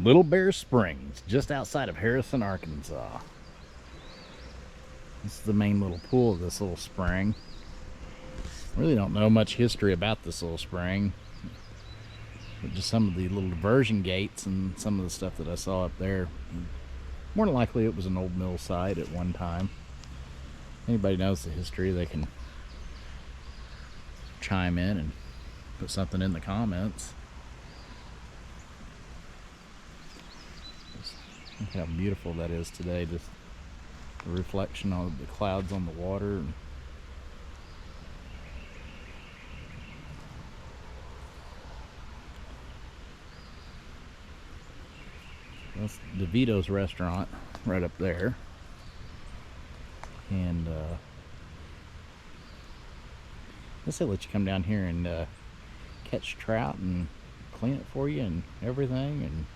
Little Bear Springs, just outside of Harrison, Arkansas. This is the main little pool of this little spring. Really don't know much history about this little spring, but just some of the little diversion gates and some of the stuff that I saw up there. More than likely it was an old mill site at one time. Anybody knows the history, they can chime in and put something in the comments. Look how beautiful that is today, just the reflection of the clouds on the water. That's DeVito's restaurant right up there. And guess they let you come down here and catch trout and clean it for you and everything. And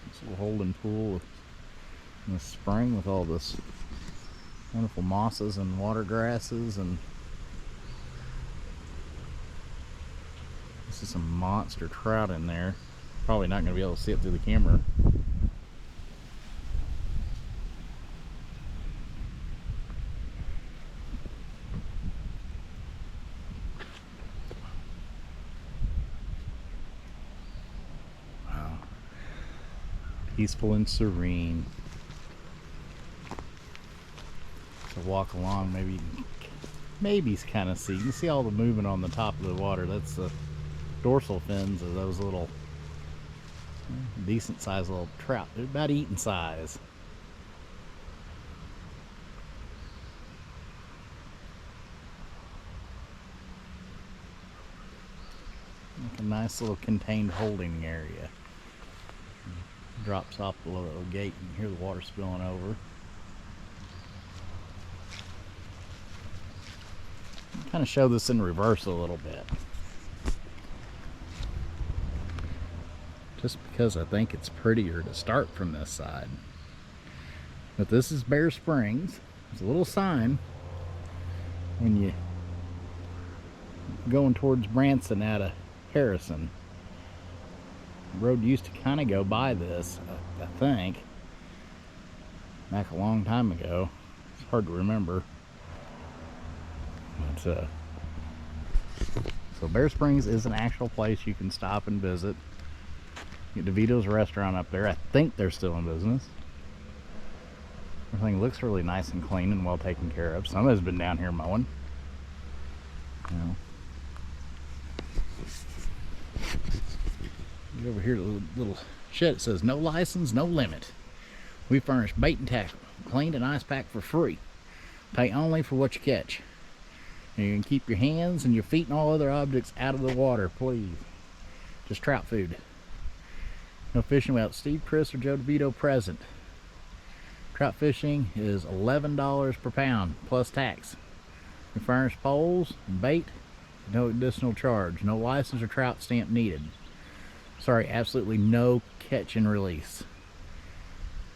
this little holding pool in the spring with all this wonderful mosses and water grasses, and this is some monster trout in there. Probably not going to be able to see it through the camera. Wow. Peaceful and serene. To walk along, maybe kind of see. You can see all the movement on the top of the water. That's the dorsal fins of those little decent sized little trout. They're about eating size. Like a nice little contained holding area. Drops off the little gate and you hear the water spilling over. Kind of show this in reverse a little bit, just because I think it's prettier to start from this side. But this is Bear Springs. There's a little sign when you going towards Branson out of Harrison. The road used to kind of go by this, I think, back a long time ago. It's hard to remember. But, so Bear Springs is an actual place you can stop and visit. Get DeVito's restaurant up there. I think they're still in business. Everything looks really nice and clean and well taken care of. Somebody's been down here mowing. You know. Get over here to the little shed. It says no license, no limit. We furnish bait and tackle, cleaned and ice packed for free. Pay only for what you catch. You can keep your hands and your feet and all other objects out of the water, please. Just trout food. No fishing without Steve, Chris, or Joe DeVito present. Trout fishing is $11 per pound plus tax. We furnish poles and bait, no additional charge. No license or trout stamp needed. Sorry, absolutely no catch and release.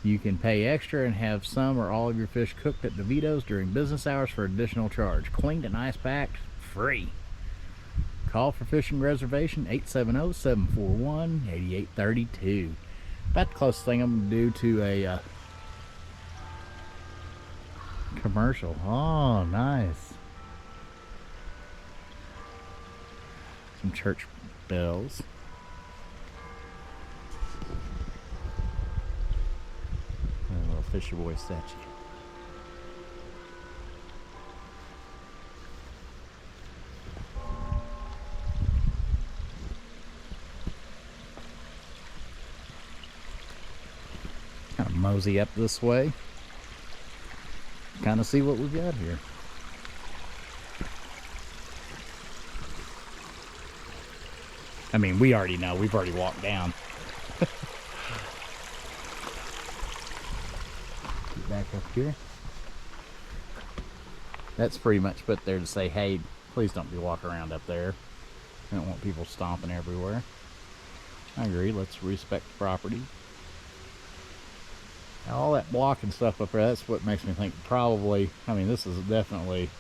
You can pay extra and have some or all of your fish cooked at DeVito's during business hours for additional charge. Cleaned and ice packed, free. Call for fishing reservation 870-741-8832. About the closest thing I'm going to do to a commercial. Oh, nice. Some church bells. Fisher Boy statue. Kind of mosey up this way. Kind of see what we've got here. I mean, we already know. We've already walked down. Back up here. That's pretty much put there to say, hey, please don't be walking around up there. I don't want people stomping everywhere. I agree, let's respect the property. Now, all that blocking stuff up there, that's what makes me think probably, I mean, this is definitely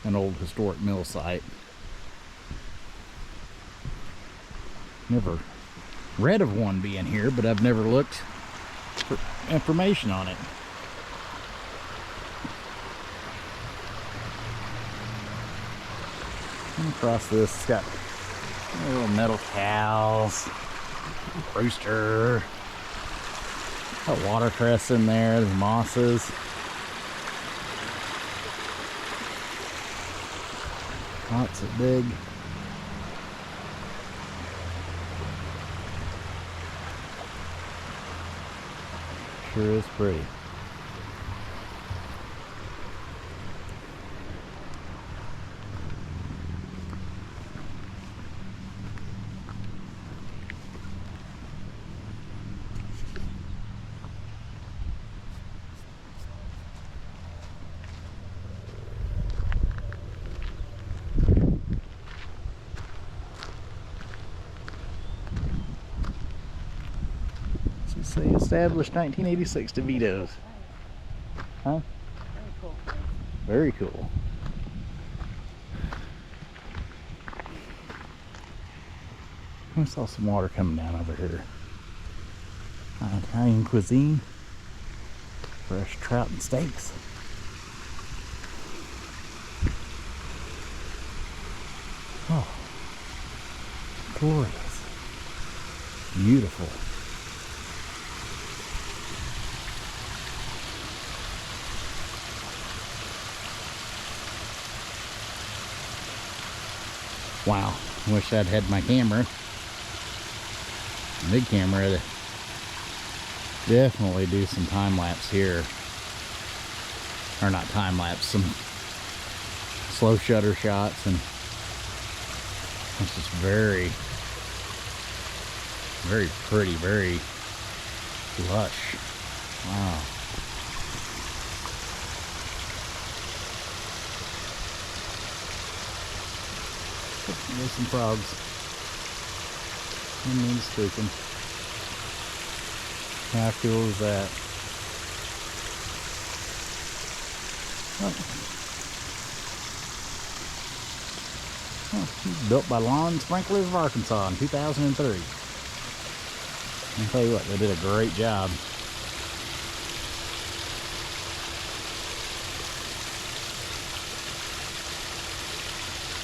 an old historic mill site. Never read of one being here, but I've never looked for information on it. And across this, it's got little metal cows, rooster, got watercress in there, the mosses. Lots of big. Sure is pretty. Say established 1986 DeVito's. Huh? Very cool. Very cool. I saw some water coming down over here. Italian cuisine. Fresh trout and steaks. Oh, glorious. Beautiful. Wow, wish I'd had my camera. Big camera to definitely do some time lapse here. Or not time lapse, some slow shutter shots, and it's just very, very pretty, very lush. Wow. There's some frogs. And then speaking. How cool is that? Oh, built by Lawn Sprinklers of Arkansas in 2003. I'll tell you what, they did a great job.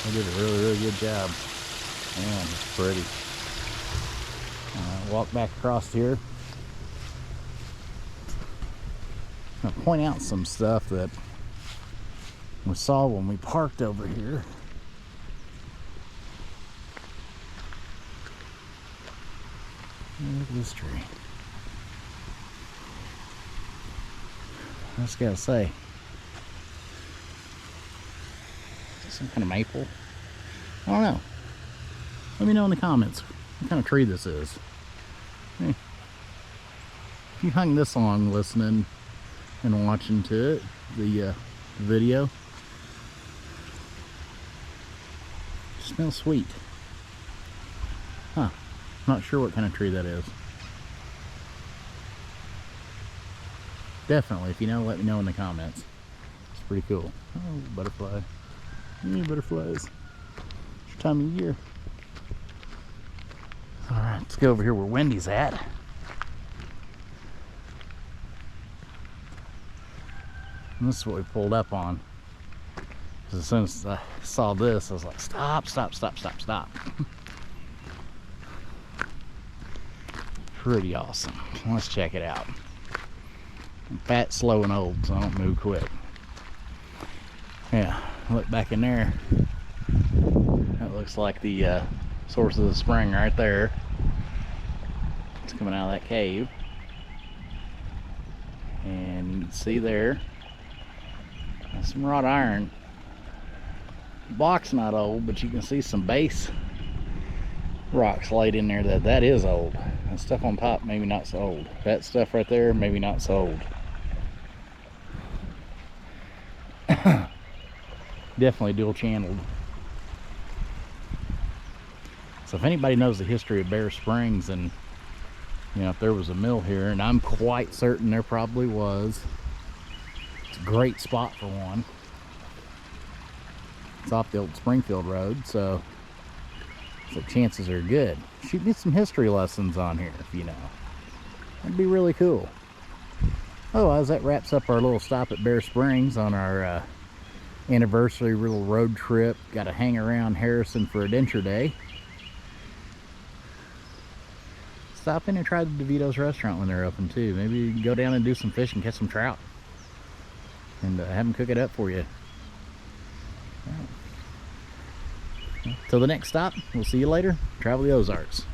They did a really, really good job. Man, it's pretty. Walk back across here. I'll point out some stuff that we saw when we parked over here. Look at this tree. I just gotta say, some kind of maple. I don't know. Let me know in the comments what kind of tree this is. Hey, if you hung this long listening and watching to it, the video, it smells sweet. Huh. Not sure what kind of tree that is. Definitely, if you know, let me know in the comments. It's pretty cool. Oh, butterfly. Butterflies. It's your time of year. Alright, let's go over here where Wendy's at. And this is what we pulled up on. Because as soon as I saw this, I was like, stop, stop, stop, stop, stop. Pretty awesome. Let's check it out. I'm fat, slow, and old, so I don't move quick. Yeah, look back in there. That looks like the source of the spring right there. It's coming out of that cave. And you can see there, that's some wrought iron. The block's not old, but you can see some base rocks laid in there that is old. That stuff on top, maybe not so old. That stuff right there, maybe not so old. Definitely dual channeled. So if anybody knows the history of Bear Springs, and you know, if there was a mill here, and I'm quite certain there probably was. It's a great spot for one. It's off the old Springfield Road, so So chances are good. Should get some history lessons on here, if you know. That'd be really cool. Otherwise, that wraps up our little stop at Bear Springs on our anniversary little road trip. Got to hang around Harrison for Adventure Day. Stop in and try the DeVito's restaurant when they're open too. Maybe you can go down and do some fishing, catch some trout, and have them cook it up for you. Till the next stop, we'll see you later. Travel the Ozarks.